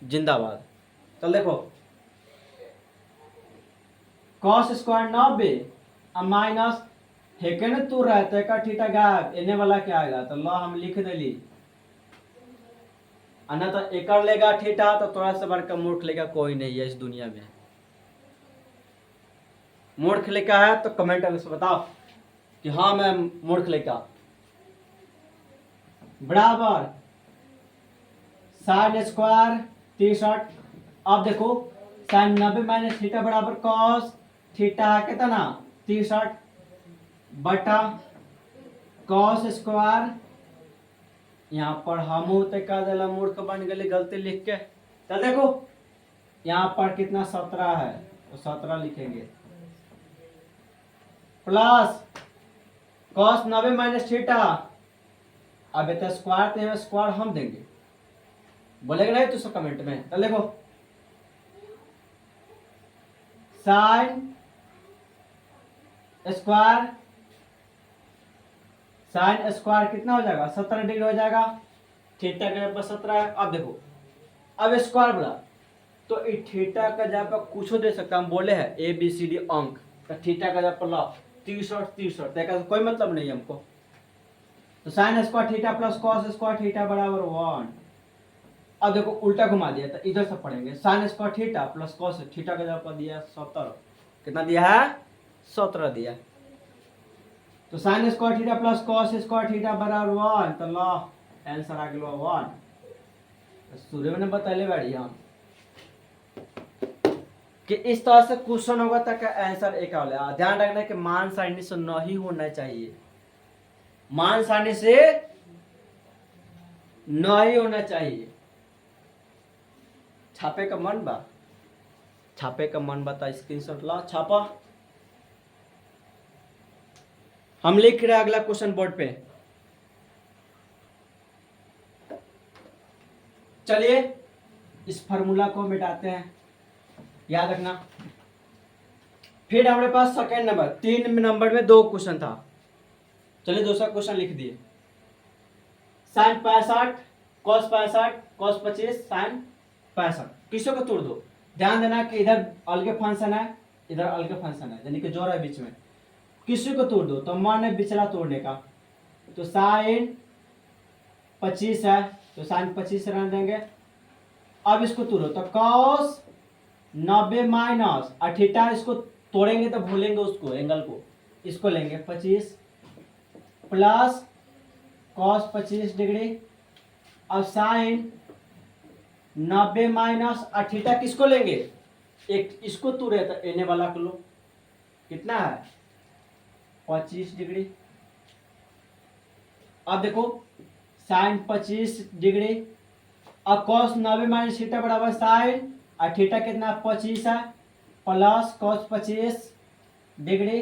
जिंदाबाद। तो देखो कॉस स्क्वायर 90 और माइनस हेके न तू रहता है थीटा गायब, एने वाला क्या आएगा? तो ला हम लिख देली। अन्ना तो एकर लेगा थीटा, तो थोड़ा सा बड़का मूर्ख लेगा कोई नहीं है इस दुनिया में। मूर्ख लिखा है तो कमेंट में बताओ कि हाँ मैं मूर्ख लिखा। बराबर साइन स्क्वायर 63। अब देखो साइन 90 माइनस थीटा बराबर कॉस थीटा कितना? 63 बटा कॉस स्क्वायर, यहाँ पर हम का दिला मूर्ख बन गए गलती लिख के। तो देखो यहाँ पर कितना 17 है, तो 17 लिखेंगे। Plus cos 90 minus theta. अब ये स्क्वायर तो यहाँ स्क्वायर हम देंगे, बोलेगा नहीं तो कमेंट में। तो देखो साइन स्क्वायर, साइन स्क्वायर कितना हो जाएगा 17 डिग्री हो जाएगा, थीटा के ऊपर 17 है। अब देखो अब स्क्वायर बोला तो थीटा का जहाँ पर कुछ दे सकता, हम बोले हैं ए बी सी डी अंक, तो थीटा का जहाँ पर ला 30 का कोई मतलब नहीं है हमको। तो sine square theta plus cos square theta बराबर 1। अब देखो उल्टा घुमा दिया तो इधर से पढ़ेंगे, sine square theta plus cos theta का जहाँ पर दिया 17, कितना दिया है 17 दिया। तो sine square theta plus cos square theta बराबर 1, तो ला आंसर आ गया 1। सूर्य ने बतैले बाड़ी हम कि इस तरह से क्वेश्चन होगा तक आंसर एक वाला। ध्यान रखना कि मान सारणी से नहीं होना चाहिए, मान सारणी से नहीं होना चाहिए। छापे का मन बा, छापे का मन बता स्क्रीनशॉट ला छापा। हम लिख रहे हैं अगला क्वेश्चन बोर्ड पे। चलिए इस फार्मूला को मिटाते हैं, याद रखना। फिर हमारे पास सेकेंड नंबर, 3 नंबर में 2 क्वेश्चन था। चलिए दूसरा क्वेश्चन लिख दिए, साइन 65 कॉस 65 कॉस 25 साइन 65, किसों को तोड़ दो। ध्यान देना कि इधर अलगे फंक्शन है, इधर अलगे फंक्शन है, यानी कि जोड़ है बीच में, किसी को तोड़ दो। तो मान है बिचला तोड़ने का, तो साइन 25 है तो साइन 25 रहने देंगे। अब इसको तोड़ो तो कॉस 90 माइनस और थीटा, इसको तोड़ेंगे तो भूलेंगे उसको एंगल को, इसको लेंगे 25 प्लस कॉस 25 डिग्री। अब साइन 90 माइनस और थीटा किसको लेंगे, एक इसको तोड़े तो एने वाला को लो, कितना है 25 डिग्री। अब देखो साइन 25 डिग्री, अब कॉस 90 माइनस थीटा बराबर साइन और थीटा कितना 25 है प्लस कॉस 25 डिग्री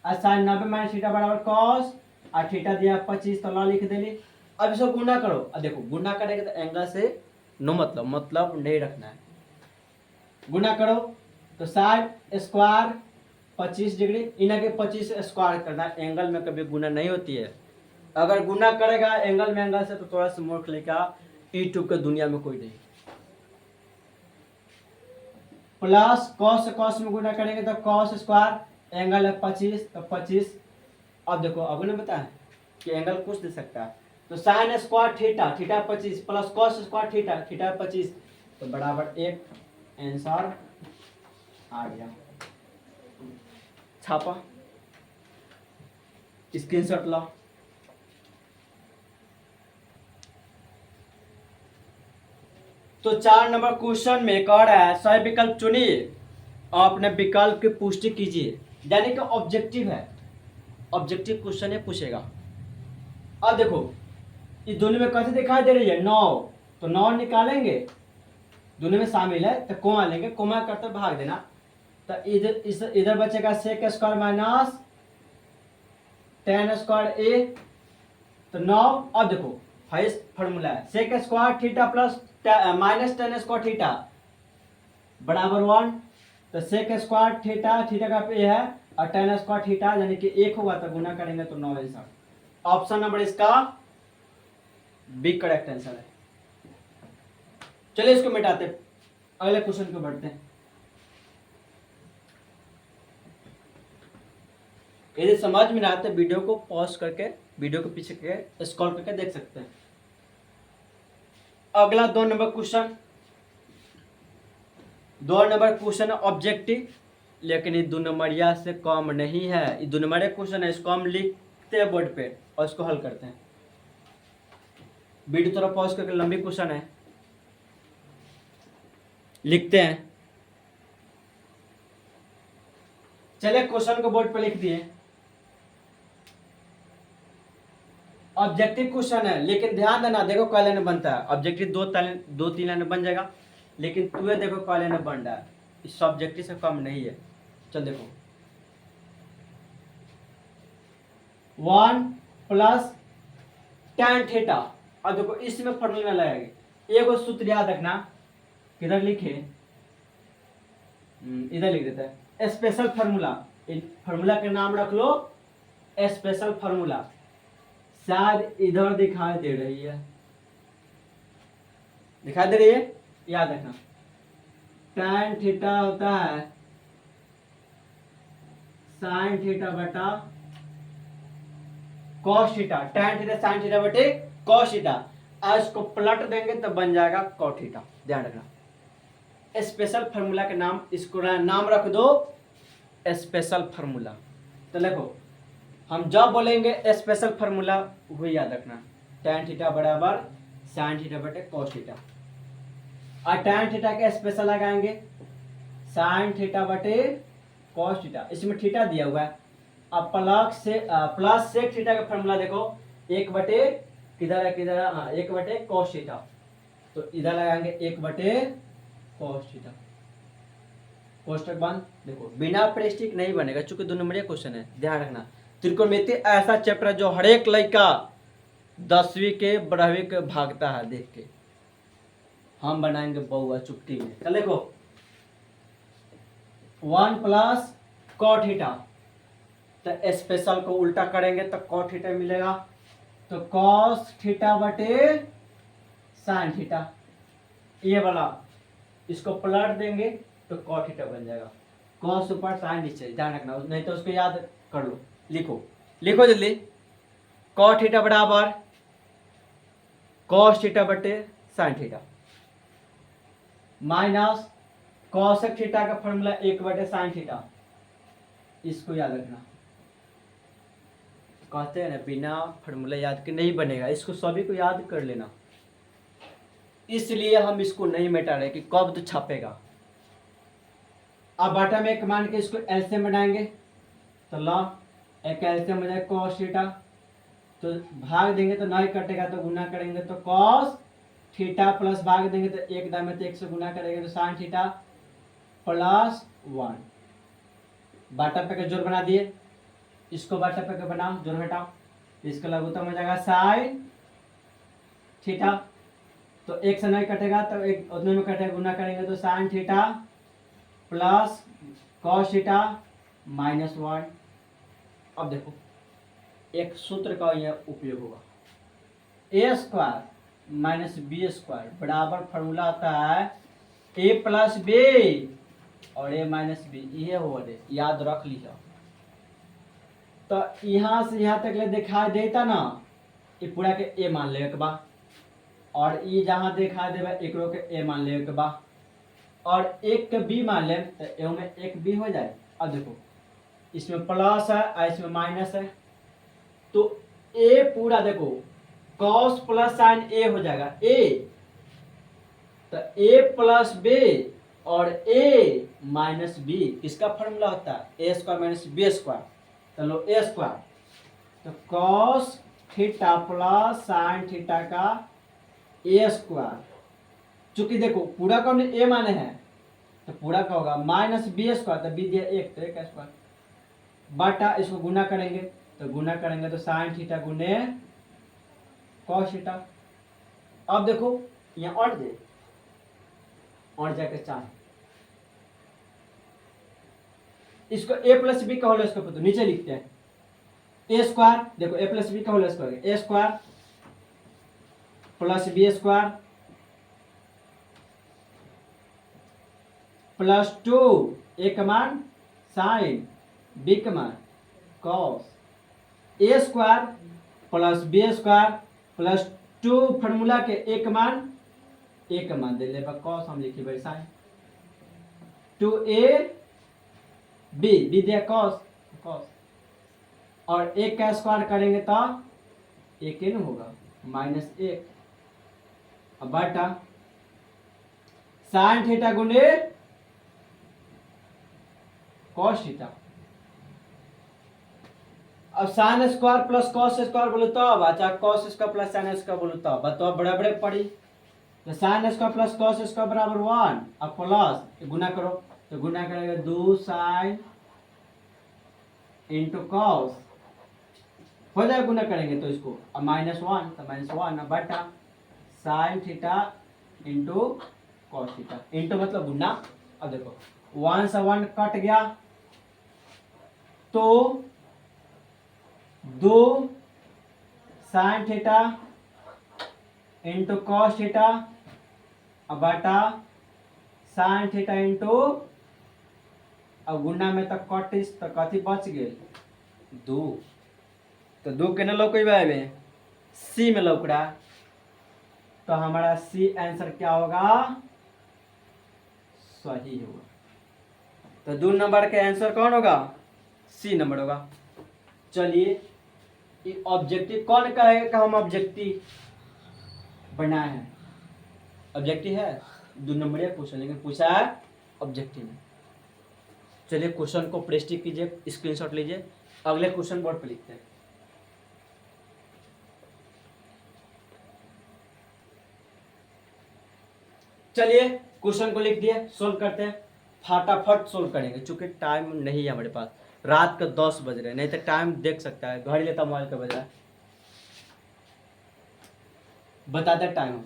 और साइन 90 माइनस थीटा बराबर कॉस और थीटा दिया 25, तो ला लिख देली। अब इसको गुना करो, अब देखो गुना करेंगे तो एंगल से नो मतलब नहीं रखना है। गुना करो तो साइन स्क्वायर 25 डिग्री, इन्हें के 25 स्क्वायर करना, एंगल में कभी गुना नहीं होती है। अगर गुना करेगा एंगल में एंगल से तो थोड़ा सा मूर्ख लिखा, E2 के दुनिया में कोई नहीं। प्लस कॉस कॉस में गुना करेंगे तो कॉस स्क्वायर, एंगल है 25 तो 25। अब देखो अब ने बताया कि एंगल कुछ दे सकता है, तो sine square theta theta 25 plus cos square theta theta 25, तो बराबर 1, आंसर आ गया। छापा स्क्रीनशॉट लो। तो 4 नंबर क्वेश्चन में कह रहा है सही विकल्प चुनिए और अपने विकल्प की पुष्टि कीजिए, यानी कि ऑब्जेक्टिव है, ऑब्जेक्टिव क्वेश्चन है पूछेगा। अब देखो इस दोनों में कैसे दिखाई दे रही है 9, तो 9 निकालेंगे, दोनों में शामिल है तो कोमा लेंगे, कोमा करते भाग देना, तो इधर बचेगा sec square minus tan square A, तो 9। अब देखो हाइस्ट फॉर्मूला है sec square theta plus minus tan square theta बराबर 1, तो सेक स्क्वायर थीटा थीटा का ए है और टेन स्क्वायर थीटा यानी कि 1 होगा तो गुना करेंगे तो 9 आंसर। ऑप्शन नंबर इसका बी करेक्ट आंसर है। चलिए इसको मिटाते, अगले क्वेश्चन को बढ़ते हैं। यदि समझ में ना आते वीडियो को पॉज करके वीडियो के पीछे के स्क्रॉल करके देख सकते हैं। अगला 2 number question, 2 number question objective, लेकिन ये 2 नंबरिया से कम नहीं है, ये 2 नंबर क्वेश्चन है, इसको हम लिखते हैं बोर्ड पे और इसको हल करते हैं। वीडियो थोड़ा पॉज करके, लंबी क्वेश्चन है, लिखते हैं। चलिए क्वेश्चन को बोर्ड पे लिख दिए। ऑब्जेक्टिव क्वेश्चन है, लेकिन ध्यान देना देखो क्या लाइन बनता है, ऑब्जेक्टिव 2-3 लाइन बन जाएगा, लेकिन तुम्हें देखो क्या लाइन बन रहा है, इस ऑब्जेक्टिव से कम नहीं है। चल देखो 1 प्लस tan थीटा। अब देखो इसमें फॉर्मूला लगाएंगे, एक सूत्र याद रखना, किधर लिखे, इधर लिख देता है, स्पेशल फार्मूला। फार्मूला के नाम रख लो स्पेशल फार्मूला, शायद इधर दिखाई दे रही है, दिखाई दे रही है, याद रखना। tan थीटा होता है sin थीटा बटा cos theta, tan theta sin theta बटे cos थीटा। आज इसको पलट देंगे तो बन जाएगा cot थीटा, ध्यान रखना। स्पेशल फार्मूला के नाम, इसको नाम रख दो स्पेशल फार्मूला। तो देखो हम जब बोलेंगे स्पेशल फार्मूला वही याद रखना, tan थीटा बराबर sin थीटा बटे cos थीटा। और tan थीटा के स्पेशल लगाएंगे sin थीटा बटे cos थीटा, इसमें थीटा दिया हुआ है। अब प्लस सेक थीटा का फार्मूला देखो, एक बटे किधर है, किधर है, हाँ, एक बटे cos थीटा, तो इधर लगाएंगे एक बटे cos थीटा। कोष्टक बंद। देखो बिना प्रेस्टिक नहीं बनेगा, चूंकि 2 नंबरिया क्वेश्चन है, ध्यान रखना। त्रिकोणमिति ऐसा चैप्टर जो हर एक लड़का 10वीं के 12वीं के भागता है देख के। हम बनाएंगे बउआ चुटकी में। चल देखो 1 प्लस cot थीटा, तो स्पेशल को उल्टा करेंगे तो cot थीटा मिलेगा, तो cos थीटा बटे sin थीटा, ये वाला इसको पलट देंगे तो cot थीटा बन जाएगा। cos ऊपर sin नीचे, ध्यान रखना, नहीं तो उसको याद कर लो। लिखो लिखो जल्दी, cot थीटा बराबर cos थीटा बटे sin theta minus cosec theta का फॉर्मूला 1 बटे sin थीटा, इसको याद रखना। कहते हैं ना बिना फॉर्मूला याद के नहीं बनेगा, इसको सभी को याद कर लेना, इसलिए हम इसको नहीं मिटा रहे कि कब तो छापेगा। अब बाटा में एक मान के इसको एलसीएम बनाएंगे, तो ला एक एलसीएम हो जाए cos थीटा, तो भाग देंगे तो नहीं कटेगा, तो गुना करेंगे तो cos थीटा प्लस भाग देंगे तो एक दाएं में 1 से गुना करेंगे तो sin थीटा प्लस 1। बाटा पे का जोड़ बना दिए, इसको बाटा पे का बनाओ, जोड़ घटाओ, इसका लघुत्तम हो जाएगा sin थीटा, तो 1 से नहीं कटेगा तो एक उतने में कटेगा, गुना करेंगे तो sin theta plus cos theta minus 1। अब देखो एक सूत्र का यह उपयोग होगा, ए स्क्वायर माइनस बी स्क्वायर बराबर फॉर्मूला आता है ए प्लस बी और ए माइनस बी, ये हो रे, याद रख लिया। तो यहाँ से यहाँ तक ले दिखाई देता ना, ये पूरा के ए मान ले के बा, और ये जहाँ दिखाई देगा एक रो के ए मान ले के बा, और एक के बी मान ले तो ए में एक बी हो जाए। अब देखो इसमें प्लस है और इसमें माइनस है, तो ए पूरा देखो cos प्लस साइन ए हो जाएगा ए, तो ए प्लस बी और ए माइनस बी किसका फॉर्मूला होता है, ए स्क्वायर माइनस बी स्क्वायर। चलो ए स्क्वायर, तो cos theta plus sine theta का ए स्क्वायर, चूंकि देखो पूरा का हमने ए माने हैं तो पूरा का होगा माइनस बी स्क्वायर, तो बी दिया 1 तो 1 स्क्वायर, बटा इसको गुना करेंगे तो गुना करेंगे तो साइन थीटा गुने cos थीटा। अब देखो यहाँ और दे और जाके 4, इसको a प्लस बी का होल स्क्वायर, तो नीचे लिखते हैं ए स्क्वायर, देखो a प्लस बी का whole square, A square plus B square plus 2 A का मान साइन बी का मान cos, A square plus B square plus 2 formula के एक मान दे ले cos, हम लिखी भाई साइन 2a b बी दिया cos, और एक का स्क्वायर करेंगे तो एक न होगा माइनस 1, अब बटा साइन थीटा गुने cos थीटा। अब sine square plus cos square बोलो तो अच्छा cos square plus sine square बोलो तो बताओ बराबर पड़ी, तो sine square plus cos square बराबर 1, अब प्लस गुना करो तो गुना करेगा 2 साइन इंटू cos हो जाए गुना करेंगे तो इसको अब -1 तो -1 बटा sine theta into cos theta into मतलब गुना। अब देखो 1 से 1 कट गया तो 2 sine theta into cos theta बटा साइन थीटा इंटू अब गुना में तो कटिस तो कथी बच गए 2 तो 2 के न लौक में सी में लौक रहा तो हमारा सी आंसर क्या होगा सही होगा। तो 2 नंबर के आंसर कौन होगा सी नंबर होगा। चलिए ऑब्जेक्टिव कौन कहेगा कि हम ऑब्जेक्टिव बनाए हैं ऑब्जेक्टिव है 2 नंबर या क्वेश्चन लेकिन पूछा है ऑब्जेक्टिव में। चलिए क्वेश्चन को प्रेस्टिक कीजिए स्क्रीनशॉट लीजिए अगले क्वेश्चन बोर्ड पे लिखते हैं। चलिए क्वेश्चन को लिख दिए सोल्व करते हैं फटाफट सोल्व करेंगे चूंकि टाइम नहीं है हमारे पास रात का 10 बज रहे नहीं तो टाइम देख सकता है घड़ी लेता मोबाइल का बज रहा है बता दे टाइम।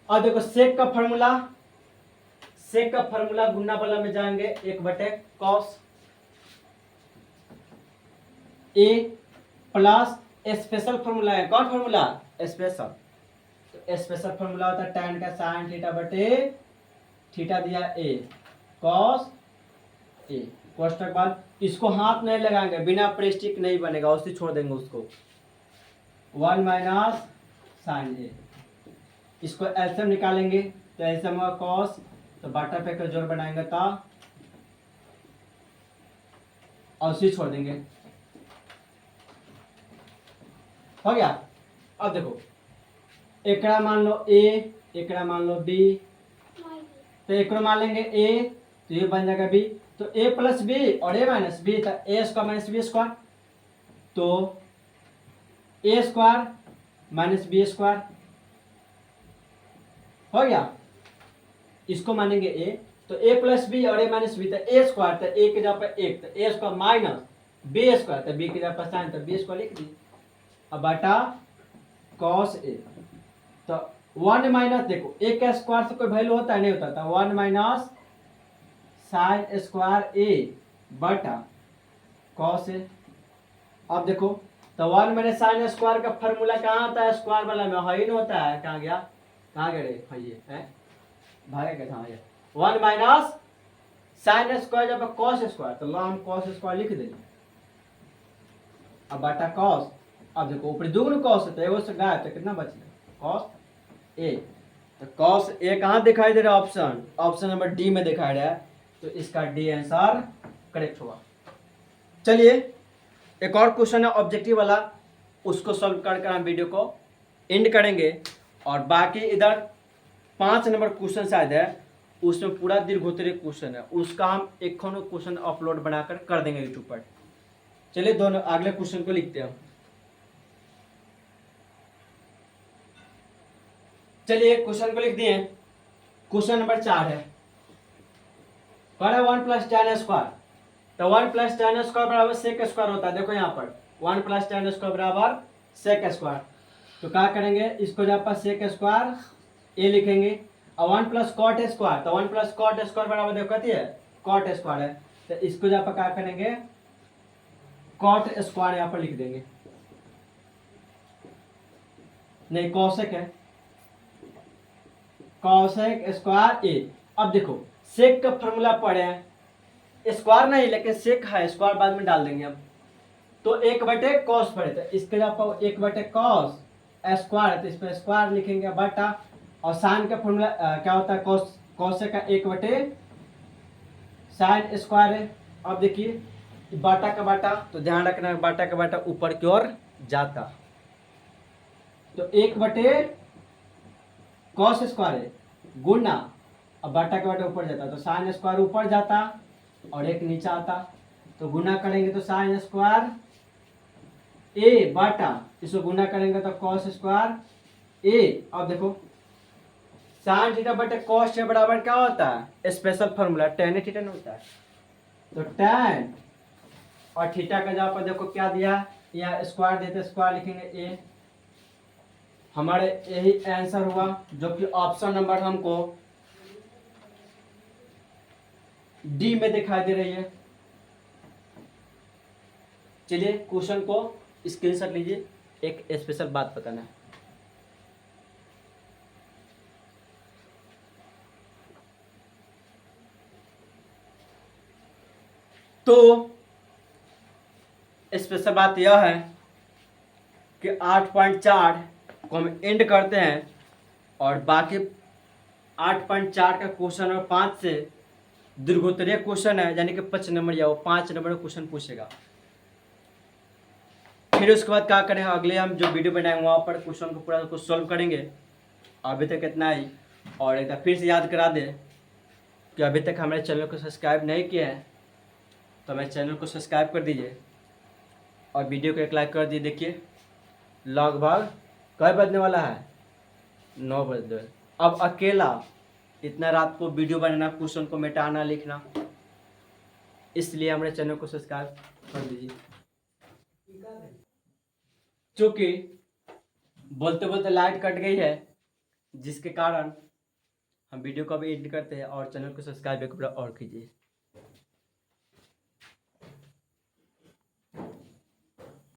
अब देखो सेक का फार्मूला गुना वाला में जाएंगे 1/cos ए प्लस स्पेशल फार्मूला है कौन फार्मूला स्पेशल तो स्पेशल फार्मूला होता है tan का sin थीटा बटे थीटा दिया ए cos ए कोष्टक बाद इसको हाथ नहीं लगाएंगे बिना प्रेस्टिक नहीं बनेगा उसी छोड़ देंगे उसको 1 माइनस साइन ए इसको एलसीएम निकालेंगे तो एलसीएम होगा cos तो बाटा पे का जोड़ बनाएंगे तो और उसी छोड़ देंगे हो गया। अब देखो एकड़ा मान लो ए एकड़ा मान लो बी तो एकड़ा मान लेंगे ए तो ये बन जाएगा बी तो ए प्लस बी और ए माइनस बी तो ए स्क्वायर माइनस बी स्क्वायर तो ए स्क्वायर माइनस बी स्क्वायर हो गया। इसको मानेंगे ए तो ए प्लस बी और ए माइनस बी तो ए स्क्वायर तो ए के जगह पर 1 तो ए स्क्वायर माइनस बी स्क्वायर तो बी के जगह पर साइन तो बी स्क्वायर लिख दी। अब बटा cos ए तो 1 माइनस देखो ए का स्क्वायर से कोई वैल्यू होता है नहीं होता था 1 माइनस साइन स्क्वायर ए बटा cos ए। अब देखो तो 1 माइनस साइन स्क्वायर का फॉर्मूला कहाँ आता है स्क्वायर वाला में है ही नहीं होता है कहाँ गया कहाँ गए है भागेगा कहाँ गया 1 माइनस साइन स्क्वायर जब cos स्क्वायर तो लो हम cos स्क्वायर लिख देंगे अब बटा cos। अब देखो ऊपर दोगुना cos है तो एगो से गायब तो कितना बच गया cos ए तो cos ए कहाँ दिखाई दे रहा है ऑप्शन नंबर डी में दिखाई रहा है तो इसका डी आंसर करेक्ट होगा। चलिए एक और क्वेश्चन है ऑब्जेक्टिव वाला उसको सॉल्व कर हम वीडियो को एंड करेंगे और बाकी इधर 5 नंबर क्वेश्चन शायद है उसमें पूरा दीर्घोत्तरीय क्वेश्चन है उसका हम एक क्वेश्चन अपलोड बनाकर कर देंगे यूट्यूब पर। चलिए दोनों अगले क्वेश्चन को लिखते हैं। चलिए क्वेश्चन को लिख दिए क्वेश्चन नंबर 4 है 1 प्लस tan स्क्वायर तो 1 प्लस tan स्क्वायर बराबर सेक स्क्वायर होता है। देखो यहाँ पर 1 प्लस tan स्क्वायर बराबर सेक स्क्वायर तो क्या करेंगे इसको जब पर सेक स्क्वायर ए लिखेंगे और 1 प्लस कॉट स्क्वायर तो 1 प्लस कॉट स्क्वायर बराबर देखो कहती है कॉट स्क्वायर है तो इसको जब पर क्या करेंगे कॉट स्क्वायर यहाँ पर लिख देंगे नहीं कौशिक है कौशिक स्क्वायर ए। अब देखो सेक का फॉर्मूला पढ़े हैं स्क्वायर नहीं लेकिन सेक है स्क्वायर बाद में डाल देंगे अब तो 1/cos पढ़े तो इसके जब 1/cos स्क्वायर है तो इस पर स्क्वायर लिखेंगे बटा और साइन का फॉर्मूला क्या होता है कौशिक का 1/साइन स्क्वायर है। अब देखिए बाटा का बाटा तो ध्यान रखना बाटा का बाटा ऊपर की ओर जाता तो 1/cos स्क्वायर है गुना अब बाटा का बाटा ऊपर जाता तो साइन स्क्वायर ऊपर जाता और एक नीचे आता तो गुना करेंगे तो साइन स्क्वायर ए बाटा इसको गुना करेंगे तो cos स्क्वायर ए। अब देखो साइन थीटा बटे cos के बराबर क्या होता है स्पेशल फॉर्मूला tan थीटा नहीं होता है तो tan और थीटा का जगह पर देखो क्या दिया, यहाँ स्क्वायर देते, स्क्वायर लिखेंगे ए। हमारे यही आंसर हुआ, जो कि ऑप्शन नंबर हमको डी में दिखाई दे रही है। चलिए क्वेश्चन को स्क्रीनशॉट लीजिए, एक स्पेशल बात बताना है। तो स्पेशल बात यह है कि 8.4 को हम एंड करते हैं और बाकी 8.4 का क्वेश्चन और 5 से दीर्घोत्तरीय क्वेश्चन है, यानी कि 5 नंबर या वो 5 नंबर का क्वेश्चन पूछेगा। फिर उसके बाद क्या करेंगे, अगले हम जो वीडियो बनाएंगे वहाँ पर क्वेश्चन को पूरा कुछ सॉल्व करेंगे। अभी तक इतना ही, और एक बार फिर से याद करा दें कि अभी तक हमारे चैनल को सब्सक्राइब नहीं किया है तो हमारे चैनल को सब्सक्राइब कर दीजिए और वीडियो को एक लाइक कर दीजिए। देखिए लगभग कई बजने वाला है, 9 बजे। अब अकेला इतना रात को वीडियो बनाना, क्वेश्चन को मिटाना लिखना, इसलिए हमारे चैनल को सब्सक्राइब कर दीजिए। चूँकि बोलते बोलते लाइट कट गई है, जिसके कारण हम वीडियो को भी एडिट करते हैं, और चैनल को सब्सक्राइब एक बार और कीजिए।